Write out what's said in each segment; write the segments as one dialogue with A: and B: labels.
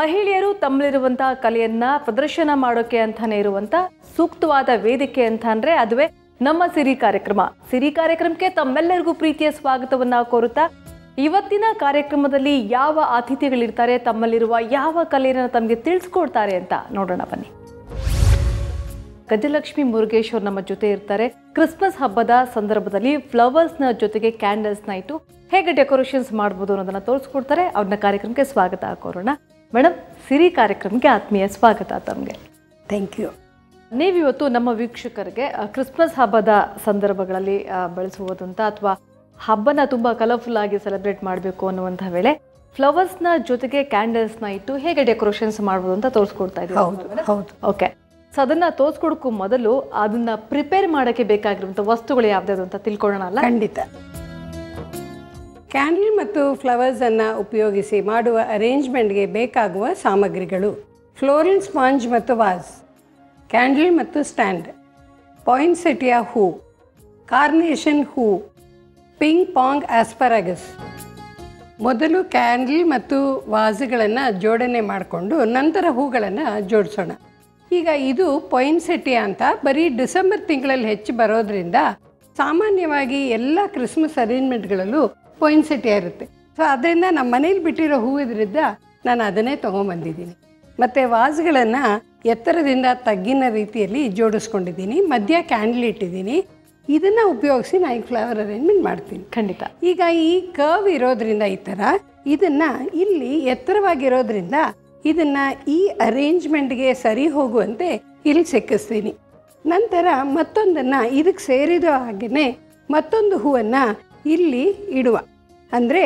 A: ಮಹಿಳೆಯರು ತಮ್ಮಲ್ಲಿರುವಂತಹ ಕಲೆಯನ್ನ ಪ್ರದರ್ಶನ ಮಾಡೋಕೆ ಅಂತಾನೆ ಇರುವಂತ ಸೂಕ್ತವಾದ ವೇದಿಕೆ ಅಂತಂದ್ರೆ ಅದುವೇ ನಮ್ಮ ಸಿರಿ ಕಾರ್ಯಕ್ರಮ. ಸಿರಿ ಕಾರ್ಯಕ್ರಮಕ್ಕೆ ತಮ್ಮೆಲ್ಲರಿಗೂ ಪ್ರೀತಿಯ ಸ್ವಾಗತವನ್ನ ಕೋರುತ್ತಾ ಇವತ್ತಿನ ಕಾರ್ಯಕ್ರಮದಲ್ಲಿ ಯಾವ ಅತಿಥಿಗಳಿರ್ತಾರೆ, ತಮ್ಮಲ್ಲಿರುವ ಯಾವ ಕಲೆಯನ್ನು ತಮಗೆ ತಿಳಿಸ್ಕೊಡ್ತಾರೆ ಅಂತ ನೋಡೋಣ ಬನ್ನಿ. ಗಜಲಕ್ಷ್ಮಿ ಮುರುಗೇಶ್ವರ್ ನಮ್ಮ ಜೊತೆ ಇರ್ತಾರೆ. ಕ್ರಿಸ್ಮಸ್ ಹಬ್ಬದ ಸಂದರ್ಭದಲ್ಲಿ ಫ್ಲವರ್ಸ್ನ ಜೊತೆಗೆ ಕ್ಯಾಂಡಲ್ಸ್ನ ಇಟ್ಟು ಹೇಗೆ ಡೆಕೋರೇಷನ್ಸ್ ಮಾಡ್ಬೋದು ಅನ್ನೋದನ್ನ ತೋರಿಸ್ಕೊಡ್ತಾರೆ. ಅವ್ರನ್ನ ಕಾರ್ಯಕ್ರಮಕ್ಕೆ ಸ್ವಾಗತ ಕೋರೋಣ. ಮೇಡಮ್, ಸಿರಿ ಕಾರ್ಯಕ್ರಮಕ್ಕೆ ಆತ್ಮೀಯ ಸ್ವಾಗತ ತಮಗೆ.
B: Thank you.
A: ನೀವಿವತ್ತು ನಮ್ಮ ವೀಕ್ಷಕರಿಗೆ ಕ್ರಿಸ್ಮಸ್ ಹಬ್ಬದ ಸಂದರ್ಭಗಳಲ್ಲಿ ಬಳಸುವುದಂತ ಅಥವಾ ಹಬ್ಬನ ತುಂಬ ಕಲರ್ಫುಲ್ ಆಗಿ ಸೆಲೆಬ್ರೇಟ್ ಮಾಡಬೇಕು ಅನ್ನುವಂಥ ವೇಳೆ ಫ್ಲವರ್ಸ್ನ ಜೊತೆಗೆ ಕ್ಯಾಂಡಲ್ಸ್ನ ಇಟ್ಟು ಹೇಗೆ ಡೆಕೋರೇಷನ್ಸ್ ಮಾಡ್ಬೋದು ಅಂತ ತೋರಿಸ್ಕೊಡ್ತಾ ಇದ್ದೀವಿ.
B: ಹೌದು.
A: ಓಕೆ, ಸೊ ಅದನ್ನ ತೋರಿಸ್ಕೊಡಕ್ಕೂ ಮೊದಲು ಅದನ್ನ ಪ್ರಿಪೇರ್ ಮಾಡೋಕ್ಕೆ ಬೇಕಾಗಿರುವಂಥ ವಸ್ತುಗಳು ಯಾವ್ದು ಅಂತ ತಿಳ್ಕೊಳ್ಳೋಣ ಅಲ್ಲ?
B: ಖಂಡಿತ. ಕ್ಯಾಂಡಲ್ ಮತ್ತು ಫ್ಲವರ್ಸನ್ನು ಉಪಯೋಗಿಸಿ ಮಾಡುವ ಅರೇಂಜ್ಮೆಂಟ್ಗೆ ಬೇಕಾಗುವ ಸಾಮಗ್ರಿಗಳು: ಫ್ಲೋರಲ್ ಸ್ಪಾಂಜ್ ಮತ್ತು ವಾಸ್, ಕ್ಯಾಂಡಲ್ ಮತ್ತು ಸ್ಟ್ಯಾಂಡ್, ಪಾಯಿನ್ಸೆಟಿಯಾ ಹೂ, ಕಾರ್ನೇಷನ್ ಹೂ, ಪಿಂಗ್ ಪಾಂಗ್ ಆಸ್ಪರಾಗಸ್. ಮೊದಲು ಕ್ಯಾಂಡಲ್ ಮತ್ತು ವಾಸ್ಗಳನ್ನು ಜೋಡಣೆ ಮಾಡಿಕೊಂಡು ನಂತರ ಹೂಗಳನ್ನು ಜೋಡಿಸೋಣ. ಈಗ ಇದು ಪಾಯಿನ್ಸೆಟಿಯಾ ಅಂತ ಬರೀ ಡಿಸೆಂಬರ್ ತಿಂಗಳಲ್ಲಿ ಹೆಚ್ಚು ಬರೋದ್ರಿಂದ ಸಾಮಾನ್ಯವಾಗಿ ಎಲ್ಲ ಕ್ರಿಸ್ಮಸ್ ಅರೇಂಜ್ಮೆಂಟ್ಗಳಲ್ಲೂ ಪಾಯಿನ್ಸೆಟಿಯಾ ಇರುತ್ತೆ. ಸೊ ಅದರಿಂದ ನಮ್ಮ ಮನೇಲಿ ಬಿಟ್ಟಿರೋ ಹೂ ಇದರಿಂದ ನಾನು ಅದನ್ನೇ ತೊಗೊಂಬಂದಿದ್ದೀನಿ. ಮತ್ತು ವಾಸ್ಗಳನ್ನು ಎತ್ತರದಿಂದ ತಗ್ಗಿನ ರೀತಿಯಲ್ಲಿ ಜೋಡಿಸ್ಕೊಂಡಿದ್ದೀನಿ. ಮಧ್ಯ ಕ್ಯಾಂಡಲ್ ಇಟ್ಟಿದ್ದೀನಿ. ಇದನ್ನು ಉಪಯೋಗಿಸಿ ನಾನು ಈಗ ಫ್ಲವರ್ ಅರೇಂಜ್ಮೆಂಟ್ ಮಾಡ್ತೀನಿ.
A: ಖಂಡಿತ.
B: ಈಗ ಈ ಕರ್ವ್ ಇರೋದ್ರಿಂದ ಈ ಥರ ಇದನ್ನು ಇಲ್ಲಿ ಎತ್ತರವಾಗಿರೋದ್ರಿಂದ ಇದನ್ನು ಈ ಅರೇಂಜ್ಮೆಂಟ್ಗೆ ಸರಿ ಹೋಗುವಂತೆ ಇಲ್ಲಿ ಸಿಕ್ಕಿಸ್ತೀನಿ. ನಂತರ ಮತ್ತೊಂದನ್ನು ಇದಕ್ಕೆ ಸೇರಿದ ಹಾಗೆಯೇ ಮತ್ತೊಂದು ಹೂವನ್ನು ಇಲ್ಲಿ ಇಡುವ, ಅಂದರೆ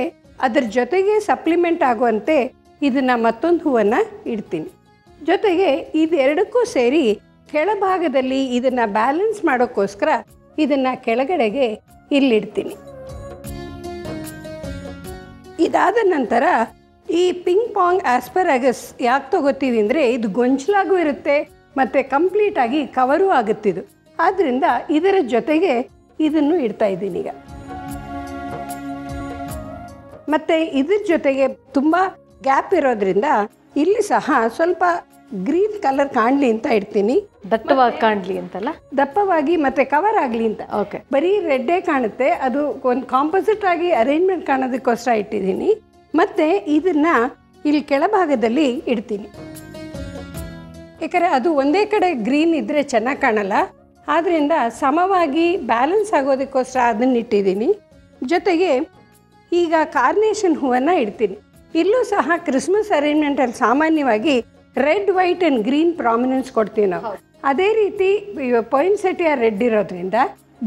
B: ಅದರ ಜೊತೆಗೆ ಸಪ್ಲಿಮೆಂಟ್ ಆಗುವಂತೆ ಇದನ್ನು ಮತ್ತೊಂದು ಹೂವನ್ನು ಇಡ್ತೀನಿ. ಜೊತೆಗೆ ಇದೆರಡಕ್ಕೂ ಸೇರಿ ಕೆಳಭಾಗದಲ್ಲಿ ಇದನ್ನು ಬ್ಯಾಲೆನ್ಸ್ ಮಾಡೋಕ್ಕೋಸ್ಕರ ಇದನ್ನು ಕೆಳಗಡೆಗೆ ಇಲ್ಲಿಡ್ತೀನಿ. ಇದಾದ ನಂತರ ಈ ಪಿಂಗ್ ಪಾಂಗ್ ಆಸ್ಪರಾಗಸ್ ಯಾಕೆ ತಗೋತೀವಿ ಅಂದರೆ ಇದು ಗೊಂಚಲಾಗೂ ಇರುತ್ತೆ ಮತ್ತು ಕಂಪ್ಲೀಟಾಗಿ ಕವರೂ ಆಗುತ್ತಿದ್ದು. ಆದ್ದರಿಂದ ಇದರ ಜೊತೆಗೆ ಇದನ್ನು ಇಡ್ತಾ ಇದ್ದೀನಿ ಈಗ. ಮತ್ತು ಇದ್ರ ಜೊತೆಗೆ ತುಂಬ ಗ್ಯಾಪ್ ಇರೋದ್ರಿಂದ ಇಲ್ಲಿ ಸಹ ಸ್ವಲ್ಪ ಗ್ರೀನ್ ಕಲರ್ ಕಾಣಲಿ ಅಂತ ಇಡ್ತೀನಿ.
A: ದಟ್ಟವಾಗಿ ಕಾಣಲಿ ಅಂತಲ್ಲ,
B: ದಪ್ಪವಾಗಿ ಮತ್ತು ಕವರ್ ಆಗಲಿ ಅಂತ.
A: ಓಕೆ,
B: ಬರೀ ರೆಡ್ಡೇ ಕಾಣುತ್ತೆ, ಅದು ಒಂದು ಕಾಂಪೋಸಿಟ್ ಆಗಿ ಅರೇಂಜ್ಮೆಂಟ್ ಕಾಣೋದಕ್ಕೋಸ್ಕರ ಇಟ್ಟಿದ್ದೀನಿ. ಮತ್ತು ಇದನ್ನು ಇಲ್ಲಿ ಕೆಳಭಾಗದಲ್ಲಿ ಇಡ್ತೀನಿ. ಯಾಕಂದರೆ ಅದು ಒಂದೇ ಕಡೆ ಗ್ರೀನ್ ಇದ್ದರೆ ಚೆನ್ನಾಗಿ ಕಾಣಲ್ಲ. ಆದ್ದರಿಂದ ಸಮವಾಗಿ ಬ್ಯಾಲೆನ್ಸ್ ಆಗೋದಕ್ಕೋಸ್ಕರ ಅದನ್ನು ಇಟ್ಟಿದ್ದೀನಿ. ಜೊತೆಗೆ ಈಗ ಕಾರ್ನೇಷನ್ ಹೂವನ್ನು ಇಡ್ತೀನಿ. ಇಲ್ಲೂ ಸಹ ಕ್ರಿಸ್ಮಸ್ ಅರೇಂಜ್ಮೆಂಟಲ್ಲಿ ಸಾಮಾನ್ಯವಾಗಿ red, white and green prominence ಕೊಡ್ತೀವಿ ನಾವು. ಅದೇ ರೀತಿ ಪಾಯಿನ್ಸೆಟಿಯಾ ರೆಡ್ ಇರೋದ್ರಿಂದ,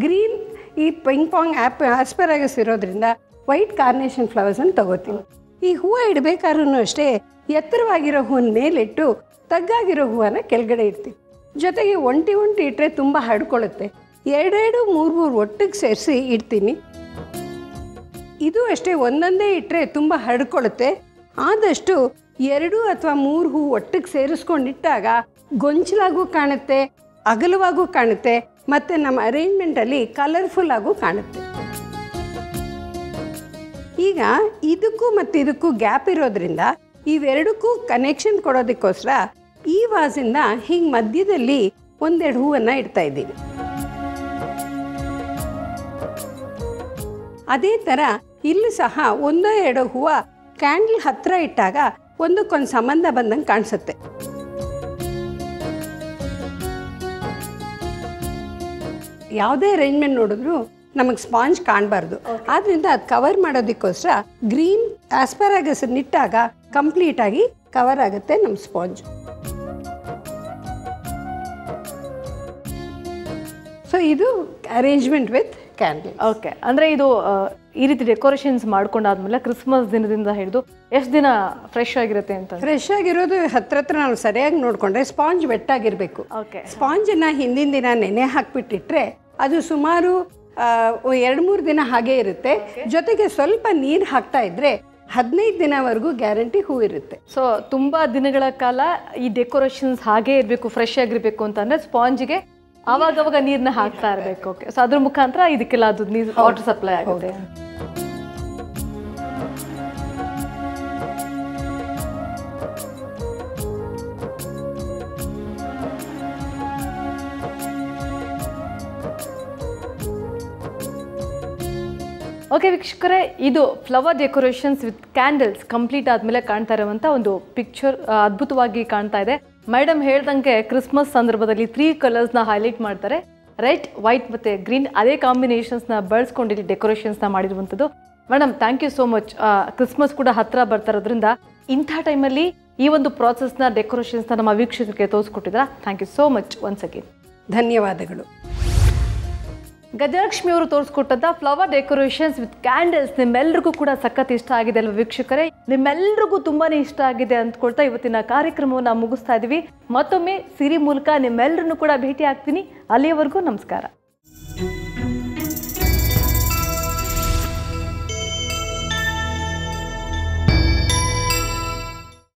B: ಗ್ರೀನ್ ಈ ಪಿಂಗ್ ಪಾಂಗ್ ಆಸ್ಪರಾಗಸ್ ಇರೋದ್ರಿಂದ ವೈಟ್ ಕಾರ್ನೇಷನ್ ಫ್ಲವರ್ಸನ್ನು ತಗೋತೀನಿ. ಈ ಹೂವು ಇಡಬೇಕಾದ್ರೂ ಅಷ್ಟೇ ಎತ್ತರವಾಗಿರೋ ಹೂವಿನ ಮೇಲಿಟ್ಟು ತಗ್ಗಾಗಿರೋ ಹೂವನ್ನು ಕೆಳಗಡೆ ಇಡ್ತೀನಿ. ಜೊತೆಗೆ ಒಂಟಿ ಇಟ್ಟರೆ ತುಂಬ ಹರಡ್ಕೊಳ್ಳುತ್ತೆ. ಎರಡೆರಡು ಮೂರು ಒಟ್ಟಿಗೆ ಸೇರಿಸಿ ಇಡ್ತೀನಿ. ಇದು ಅಷ್ಟೇ, ಒಂದೊಂದೇ ಇಟ್ಟರೆ ತುಂಬ ಹರಡ್ಕೊಳ್ಳುತ್ತೆ. ಆದಷ್ಟು 2 ಅಥವಾ 3 ಹೂ ಒಟ್ಟಿಗೆ ಸೇರಿಸ್ಕೊಂಡಿಟ್ಟಾಗ ಗೊಂಚಲಾಗೂ ಕಾಣುತ್ತೆ, ಅಗಲವಾಗೂ ಕಾಣುತ್ತೆ, ಮತ್ತು ನಮ್ಮ ಅರೇಂಜ್ಮೆಂಟಲ್ಲಿ ಕಲರ್ಫುಲ್ ಆಗೂ ಕಾಣುತ್ತೆ. ಈಗ ಇದಕ್ಕೂ ಮತ್ತು ಇದಕ್ಕೂ ಗ್ಯಾಪ್ ಇರೋದ್ರಿಂದ ಇವೆರಡಕ್ಕೂ ಕನೆಕ್ಷನ್ ಕೊಡೋದಕ್ಕೋಸ್ಕರ ಈ ವಾಸಿಂದ ಹಿಂಗೆ ಮಧ್ಯದಲ್ಲಿ 1-2 ಹೂವನ್ನು ಇಡ್ತಾ ಇದ್ದೀನಿ. ಅದೇ ಥರ ಇಲ್ಲಿ ಸಹ 1-2 ಹೂವು ಕ್ಯಾಂಡಲ್ ಹತ್ತಿರ ಇಟ್ಟಾಗ ಒಂದಕ್ಕೊಂದು ಸಂಬಂಧ ಬಂದಂಗೆ ಕಾಣಿಸುತ್ತೆ. ಯಾವುದೇ ಅರೇಂಜ್ಮೆಂಟ್ ನೋಡಿದ್ರು ನಮಗೆ ಸ್ಪಾಂಜ್ ಕಾಣಬಾರ್ದು. ಆದ್ದರಿಂದ ಅದು ಕವರ್ ಮಾಡೋದಕ್ಕೋಸ್ಕರ ಗ್ರೀನ್ ಆಸ್ಪರಾಗಸ್ ಇಟ್ಟಾಗ ಕಂಪ್ಲೀಟಾಗಿ ಕವರ್ ಆಗುತ್ತೆ ನಮ್ಮ ಸ್ಪಾಂಜ್. ಸೊ ಇದು ಅರೇಂಜ್ಮೆಂಟ್ ವಿತ್ ಕ್ಯಾಂಡಲ್.
A: ಓಕೆ, ಅಂದರೆ ಇದು ಈ ರೀತಿ ಡೆಕೋರೇಷನ್ಸ್ ಮಾಡ್ಕೊಂಡಾದ್ಮೇಲೆ ಕ್ರಿಸ್ಮಸ್ ದಿನದಿಂದ ಹಿಡಿದು ಎಷ್ಟು ದಿನ ಫ್ರೆಶ್ ಆಗಿರುತ್ತೆ ಅಂತ?
B: ಫ್ರೆಶ್ ಆಗಿರೋದು ಹತ್ರ ನಾವು ಸರಿಯಾಗಿ ನೋಡಿಕೊಂಡ್ರೆ ಸ್ಪಾಂಜ್ ವೆಟ್ಟಾಗಿರಬೇಕು.
A: ಓಕೆ,
B: ಸ್ಪಾಂಜನ್ನು ಹಿಂದಿನ ದಿನ ನೆನೆ ಹಾಕಿಬಿಟ್ಟಿಟ್ರೆ ಅದು ಸುಮಾರು 2-3 ದಿನ ಹಾಗೇ ಇರುತ್ತೆ. ಜೊತೆಗೆ ಸ್ವಲ್ಪ ನೀರು ಹಾಕ್ತಾ ಇದ್ರೆ 15 ದಿನವರೆಗೂ ಗ್ಯಾರಂಟಿ ಹೂ ಇರುತ್ತೆ.
A: ಸೊ ತುಂಬಾ ದಿನಗಳ ಕಾಲ ಈ ಡೆಕೋರೇಷನ್ಸ್ ಹಾಗೇ ಇರಬೇಕು, ಫ್ರೆಶ್ ಆಗಿರಬೇಕು ಅಂತಂದ್ರೆ ಸ್ಪಾಂಜ್ಗೆ ಆವಾಗವಾಗ ನೀರನ್ನ ಹಾಕ್ತಾ ಇರಬೇಕು. ಓಕೆ, ಸೊ ಅದ್ರ ಮುಖಾಂತರ ಇದಕ್ಕೆಲ್ಲ ಅದು ನೀರು ವಾಟರ್ ಸಪ್ಲೈ ಆಗುತ್ತೆ. ಓಕೆ ವೀಕ್ಷಕರೇ, ಇದು flower decorations with candles complete ಆದಮೇಲೆ ಕಾಣ್ತಾ ಇರುವಂಥ ಒಂದು ಪಿಕ್ಚರ್ ಅದ್ಭುತವಾಗಿ ಕಾಣ್ತಾ ಇದೆ. ಮೇಡಮ್ ಹೇಳ್ದಂಗೆ ಕ್ರಿಸ್ಮಸ್ ಸಂದರ್ಭದಲ್ಲಿ 3 ಕಲರ್ಸ್ನ ಹೈಲೈಟ್ ಮಾಡ್ತಾರೆ. ರೆಡ್, ವೈಟ್ ಮತ್ತು ಗ್ರೀನ್, ಅದೇ ಕಾಂಬಿನೇಷನ್ಸ್ನ ಬಳಸ್ಕೊಂಡು ಇಲ್ಲಿ ಡೆಕೋರೇಷನ್ಸ್ನ ಮಾಡಿರುವಂಥದ್ದು. Madam thank you so much. Christmas ಕೂಡ ಹತ್ತಿರ ಬರ್ತಾ ಇರೋದ್ರಿಂದ ಇಂಥ ಟೈಮಲ್ಲಿ ಈ ಒಂದು ಪ್ರಾಸೆಸ್ನ ಡೆಕೋರೇಷನ್ಸ್ನ ನಮ್ಮ ವೀಕ್ಷಕರಿಗೆ ತೋರಿಸ್ಕೊಟ್ಟಿದ್ದೀರಾ. Thank you so much once again.
B: ಧನ್ಯವಾದಗಳು.
A: ಗಜಲಕ್ಷ್ಮಿ ಅವರು ತೋರಿಸ್ಕೊಟ್ಟಂತ ಫ್ಲವರ್ ಡೆಕೋರೇಷನ್ಸ್ ವಿತ್ ಕ್ಯಾಂಡಲ್ಸ್ ನಿಮ್ಮೆಲ್ಲರಿಗೂ ಕೂಡ ಸಖತ್ ಇಷ್ಟ ಆಗಿದೆ ಅಲ್ವಾ ವೀಕ್ಷಕರೇ? ನಿಮ್ಮೆಲ್ಲರಿಗೂ ತುಂಬಾನೇ ಇಷ್ಟ ಆಗಿದೆ ಅಂದ್ಕೊಳ್ತಾ ಇವತ್ತಿನ ಕಾರ್ಯಕ್ರಮವನ್ನು ಮುಗಿಸ್ತಾ ಇದೀವಿ. ಮತ್ತೊಮ್ಮೆ ಸಿರಿ ಮೂಲಕ ನಿಮ್ಮೆಲ್ಲರನ್ನು ಕೂಡ ಭೇಟಿ ಆಗ್ತೀನಿ. ಅಲ್ಲಿಯವರೆಗೂ ನಮಸ್ಕಾರ.